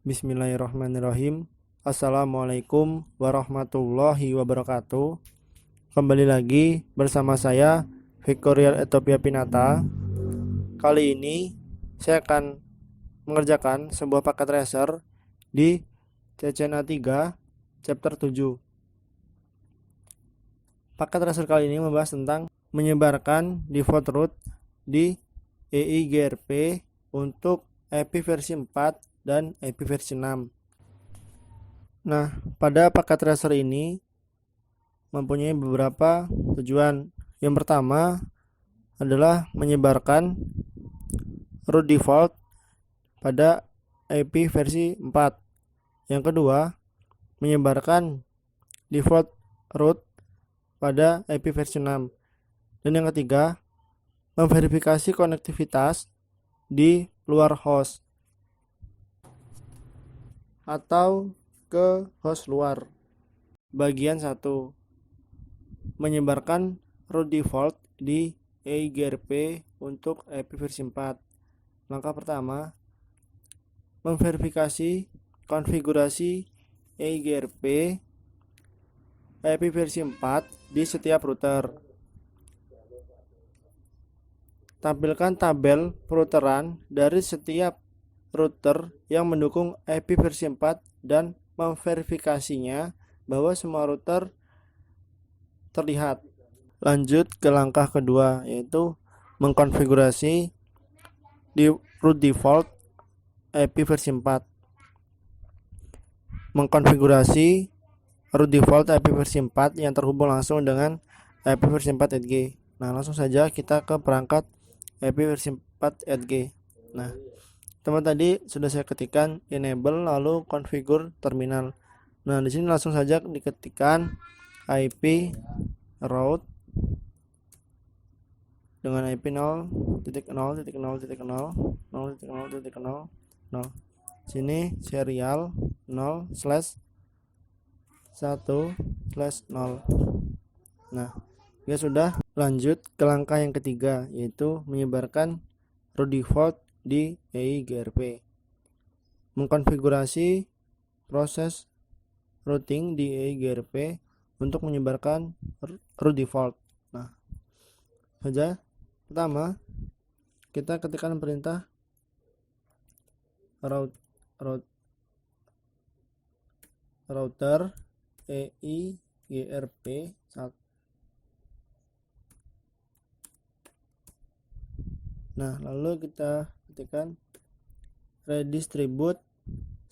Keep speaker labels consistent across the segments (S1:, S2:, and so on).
S1: Bismillahirrahmanirrahim. Assalamualaikum warahmatullahi wabarakatuh. Kembali lagi bersama saya Victorial Ethiopia Pinata. Kali ini saya akan mengerjakan sebuah paket tracer di CCNA 3 chapter 7. Paket tracer kali ini membahas tentang menyebarkan default root di EIGRP untuk IP versi 4 dan IP versi 6. Nah, pada paket tracer ini mempunyai beberapa tujuan. Yang pertama adalah menyebarkan root default pada IP versi 4. Yang kedua, menyebarkan default root pada IP versi 6. Dan yang ketiga, memverifikasi konektivitas di luar host atau ke host luar. Bagian 1, menyebarkan root default di EIGRP untuk IP versi 4. Langkah pertama, memverifikasi konfigurasi EIGRP IP versi 4 di setiap router. Tampilkan tabel perouteran dari setiap router yang mendukung IP versi 4 dan memverifikasinya bahwa semua router terlihat. Lanjut ke langkah kedua, yaitu mengkonfigurasi di root default IP versi 4. Mengkonfigurasi root default IP versi 4 yang terhubung langsung dengan IP versi 4 @g. Nah, langsung saja kita ke perangkat IP versi 4 @g. Nah, teman tadi sudah saya ketikkan enable lalu configure terminal. Nah, di sini langsung saja diketikkan IP route dengan IP 0.0.0.0.0.0. Sini serial 0/1/0. Nah, ya sudah. Lanjut ke langkah yang ketiga, yaitu menyebarkan root default di EIGRP. Mengkonfigurasi proses routing di EIGRP untuk menyebarkan root default. Nah, saja pertama kita ketikkan perintah router EIGRP 1. Nah, lalu kita ketikkan redistribute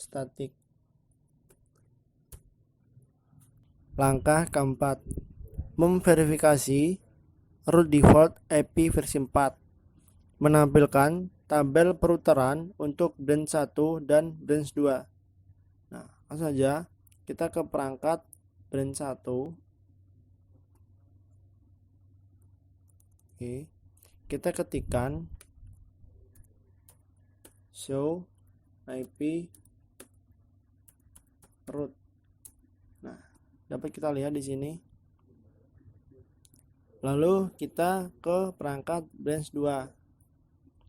S1: static. Langkah keempat, memverifikasi root default IP versi 4. Menampilkan tabel perouteran untuk branch 1 dan branch 2. Nah, langsung saja kita ke perangkat branch 1. Oke. Kita ketikkan show IP root. Nah, dapat kita lihat di sini. Lalu kita ke perangkat branch 2.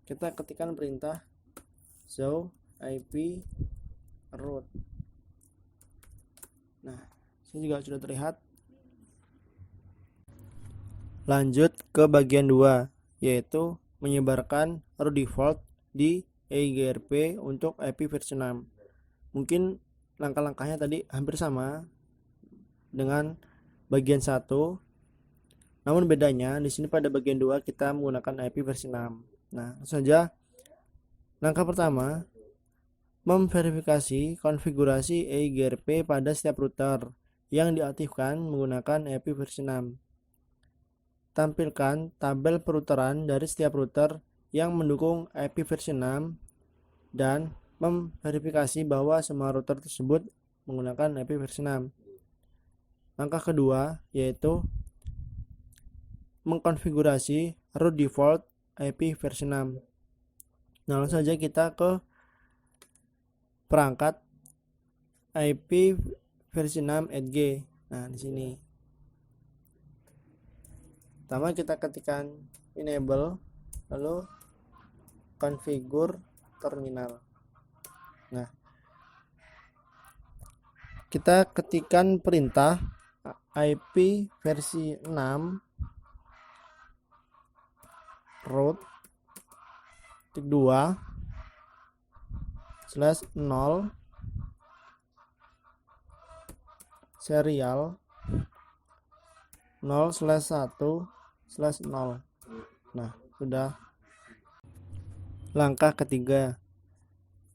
S1: Kita ketikkan perintah show IP root. Nah, sini juga sudah terlihat. Lanjut ke bagian 2, yaitu menyebarkan root default di EIGRP untuk IP versi 6. Mungkin langkah-langkahnya tadi hampir sama dengan bagian 1. Namun bedanya di sini pada bagian 2 kita menggunakan IP versi 6. Nah, langsung saja. Langkah pertama, memverifikasi konfigurasi EIGRP pada setiap router yang diaktifkan menggunakan IP versi 6. Tampilkan tabel perouteran dari setiap router yang mendukung IP versi 6 dan memverifikasi bahwa semua router tersebut menggunakan IP versi 6. Langkah kedua yaitu mengkonfigurasi root default IP versi 6. Nah, langsung saja kita ke perangkat IP versi 6 @g. Nah, di sini. Pertama kita ketikkan enable lalu configure terminal. Nah, kita ketikkan perintah IP versi 6 root 2 /0 serial 0/1/0. Nah, sudah. Langkah ketiga,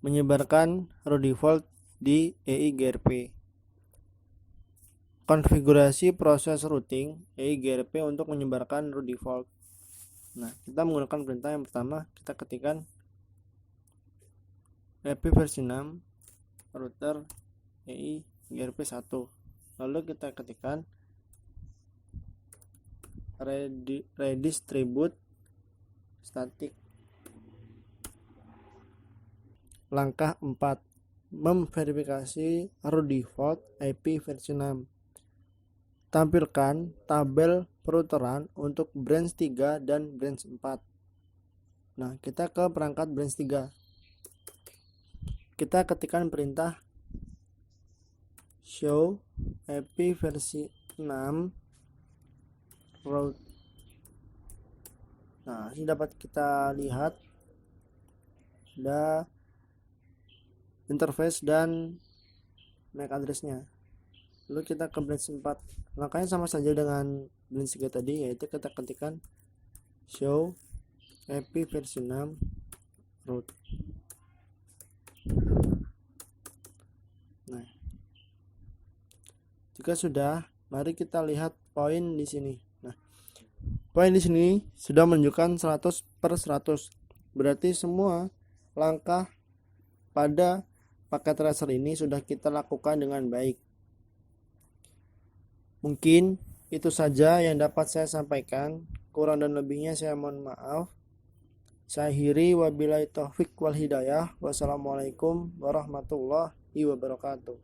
S1: menyebarkan root default di EIGRP. Konfigurasi proses routing EIGRP untuk menyebarkan root default. Nah, kita menggunakan perintah yang pertama, kita ketikkan IP versi 6 router EIGRP 1. Lalu kita ketikkan redistribute static. Langkah 4, memverifikasi root default IP versi 6. Tampilkan tabel peruteran untuk branch 3 dan branch 4. Nah, kita ke perangkat branch 3. Kita ketikkan perintah show IP versi 6 root. Nah, ini dapat kita lihat ada interface dan MAC address-nya. Lalu kita ke branch 4. Langkahnya sama saja dengan branch 3 tadi, yaitu kita ketikkan show IP versi 6 root. Nah, jika sudah, mari kita lihat poin di sini. Nah, poin di sini sudah menunjukkan 100/100. Berarti semua langkah pada paket tracer ini sudah kita lakukan dengan baik. Mungkin itu saja yang dapat saya sampaikan. Kurang dan lebihnya saya mohon maaf. Saya akhiri, wabillahi taufik wal hidayah. Wassalamualaikum warahmatullahi wabarakatuh.